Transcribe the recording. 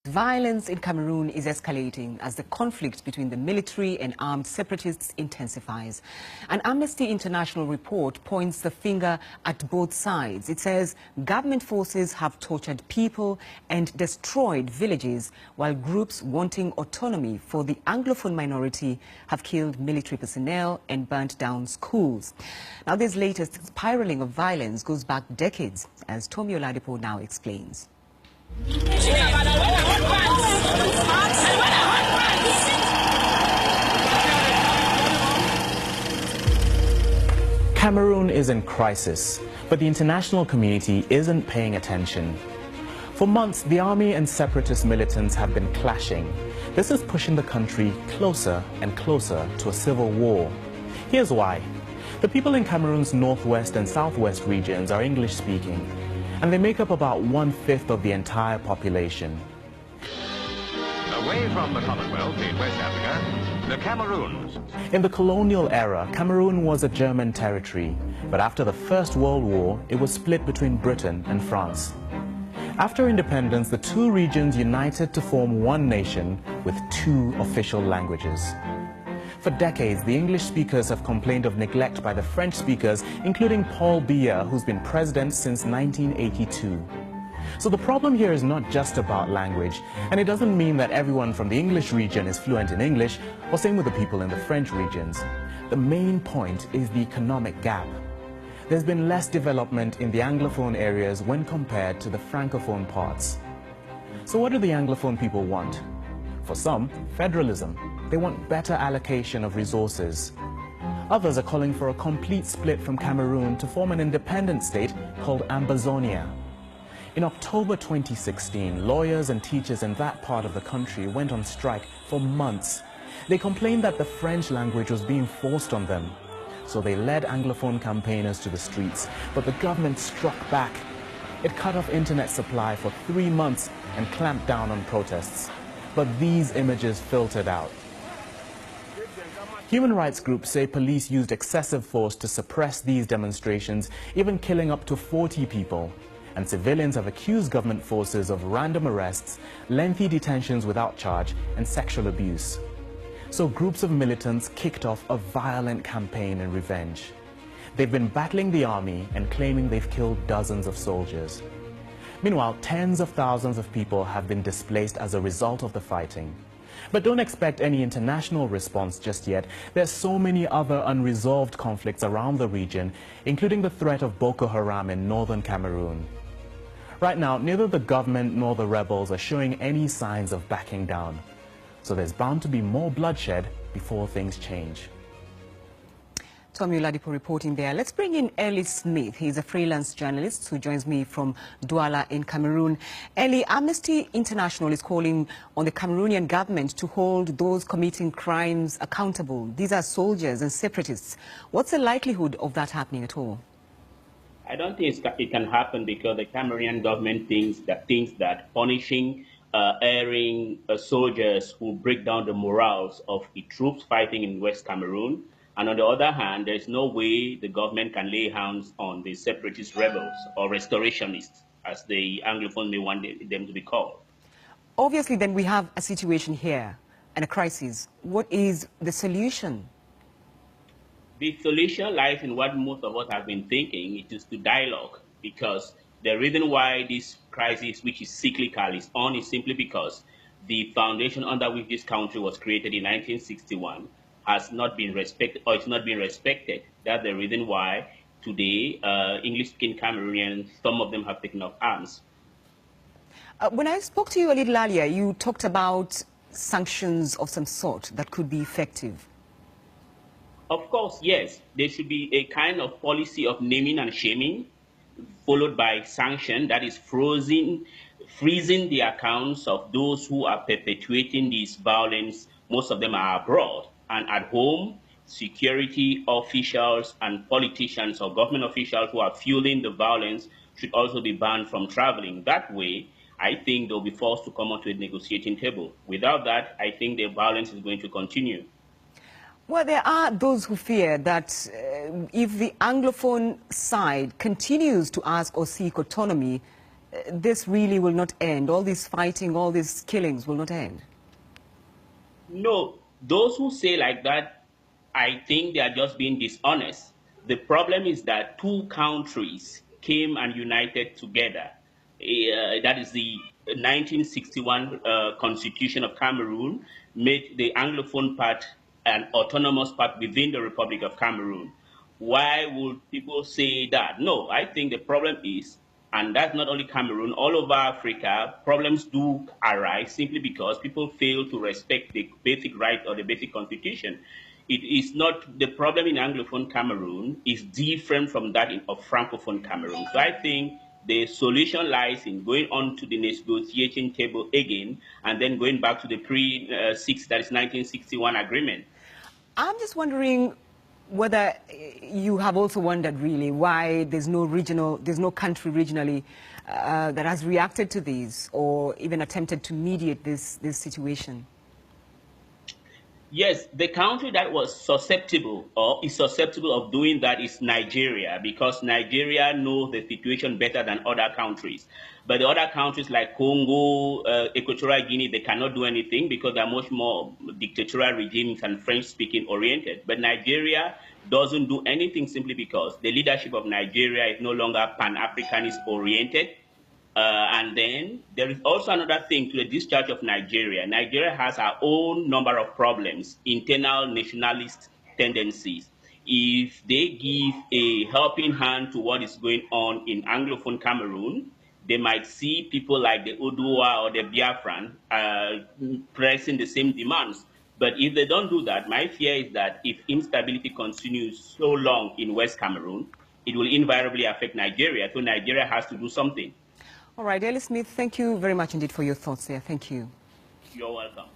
Violence in Cameroon is escalating as the conflict between the military and armed separatists intensifies. An Amnesty International report points the finger at both sides. It says government forces have tortured people and destroyed villages, while groups wanting autonomy for the Anglophone minority have killed military personnel and burnt down schools. Now, this latest spiraling of violence goes back decades, as Tommy Oladipo now explains. Cameroon is in crisis, but the international community isn't paying attention. For months, the army and separatist militants have been clashing. This is pushing the country closer and closer to a civil war. Here's why. The people in Cameroon's northwest and southwest regions are English-speaking, and they make up about 1/5 of the entire population. Away from the Commonwealth in West Africa, the Cameroons. In the colonial era, Cameroon was a German territory, but after the First World War, it was split between Britain and France. After independence, the two regions united to form one nation with two official languages. For decades, the English speakers have complained of neglect by the French speakers, including Paul Biya, who's been president since 1982. So the problem here is not just about language, and it doesn't mean that everyone from the English region is fluent in English, or same with the people in the French regions. The main point is the economic gap. There's been less development in the Anglophone areas when compared to the Francophone parts. So what do the Anglophone people want? For some, federalism. They want better allocation of resources. Others are calling for a complete split from Cameroon to form an independent state called Ambazonia. In October 2016, lawyers and teachers in that part of the country went on strike for months. They complained that the French language was being forced on them. So they led Anglophone campaigners to the streets, but the government struck back. It cut off internet supply for 3 months and clamped down on protests. But these images filtered out. Human rights groups say police used excessive force to suppress these demonstrations, even killing up to 40 people. And civilians have accused government forces of random arrests, lengthy detentions without charge, and sexual abuse. So groups of militants kicked off a violent campaign in revenge. They've been battling the army and claiming they've killed dozens of soldiers. Meanwhile, tens of thousands of people have been displaced as a result of the fighting. But don't expect any international response just yet. There's so many other unresolved conflicts around the region, including the threat of Boko Haram in northern Cameroon. Right now, neither the government nor the rebels are showing any signs of backing down. So there's bound to be more bloodshed before things change. Tommy Oladipo reporting there. Let's bring in Ellie Smith. He's a freelance journalist who joins me from Douala in Cameroon. Ellie, Amnesty International is calling on the Cameroonian government to hold those committing crimes accountable. These are soldiers and separatists. What's the likelihood of that happening at all? I don't think it can happen because the Cameroonian government thinks that punishing erring soldiers who break down the morals of the troops fighting in West Cameroon. And on the other hand, there's no way the government can lay hands on the separatist rebels or restorationists, as the Anglophone may want them to be called. Obviously, then we have a situation here and a crisis. What is the solution? The solution lies in what most of us have been thinking. It is to dialogue, because the reason why this crisis, which is cyclical, is on is simply because the foundation under which this country was created in 1961 has not been respected, or it's not been respected. That's the reason why today English-speaking Cameroonians, some of them have taken up arms. When I spoke to you a little earlier, you talked about sanctions of some sort that could be effective. Of course, yes. There should be a kind of policy of naming and shaming, followed by sanction, that is freezing the accounts of those who are perpetuating this violence. Most of them are abroad. And at home, security officials and politicians or government officials who are fueling the violence should also be banned from traveling. That way, I think they'll be forced to come onto a negotiating table. Without that, I think the violence is going to continue. Well, there are those who fear that if the Anglophone side continues to ask or seek autonomy, this really will not end? All this fighting, all these killings will not end? No, those who say like that, I think they are just being dishonest. The problem is that two countries came and united together. That is the 1961 Constitution of Cameroon made the Anglophone part an autonomous part within the Republic of Cameroon. Why would people say that? No, I think the problem is, and that's not only Cameroon, all over Africa, problems do arise simply because people fail to respect the basic rights or the basic constitution. It is not, the problem in Anglophone Cameroon is different from that of Francophone Cameroon. So I think the solution lies in going on to the negotiating table again and then going back to the pre-6, that is 1961 agreement. I'm just wondering whether you have also wondered really why there's no country regionally that has reacted to these or even attempted to mediate this situation. Yes, the country that was susceptible or is susceptible of doing that is Nigeria, because Nigeria knows the situation better than other countries. But the other countries like Congo, Equatorial Guinea, they cannot do anything because they're much more dictatorial regimes and French-speaking oriented. But Nigeria doesn't do anything simply because the leadership of Nigeria is no longer Pan-Africanist oriented. And then there is also another thing to the discharge of Nigeria. Nigeria has our own number of problems, internal nationalist tendencies. If they give a helping hand to what is going on in Anglophone Cameroon, they might see people like the Oduwa or the Biafran pressing the same demands. But if they don't do that, my fear is that if instability continues so long in West Cameroon, it will invariably affect Nigeria. So Nigeria has to do something. All right, Ellie Smith, thank you very much indeed for your thoughts there. Thank you. You're welcome.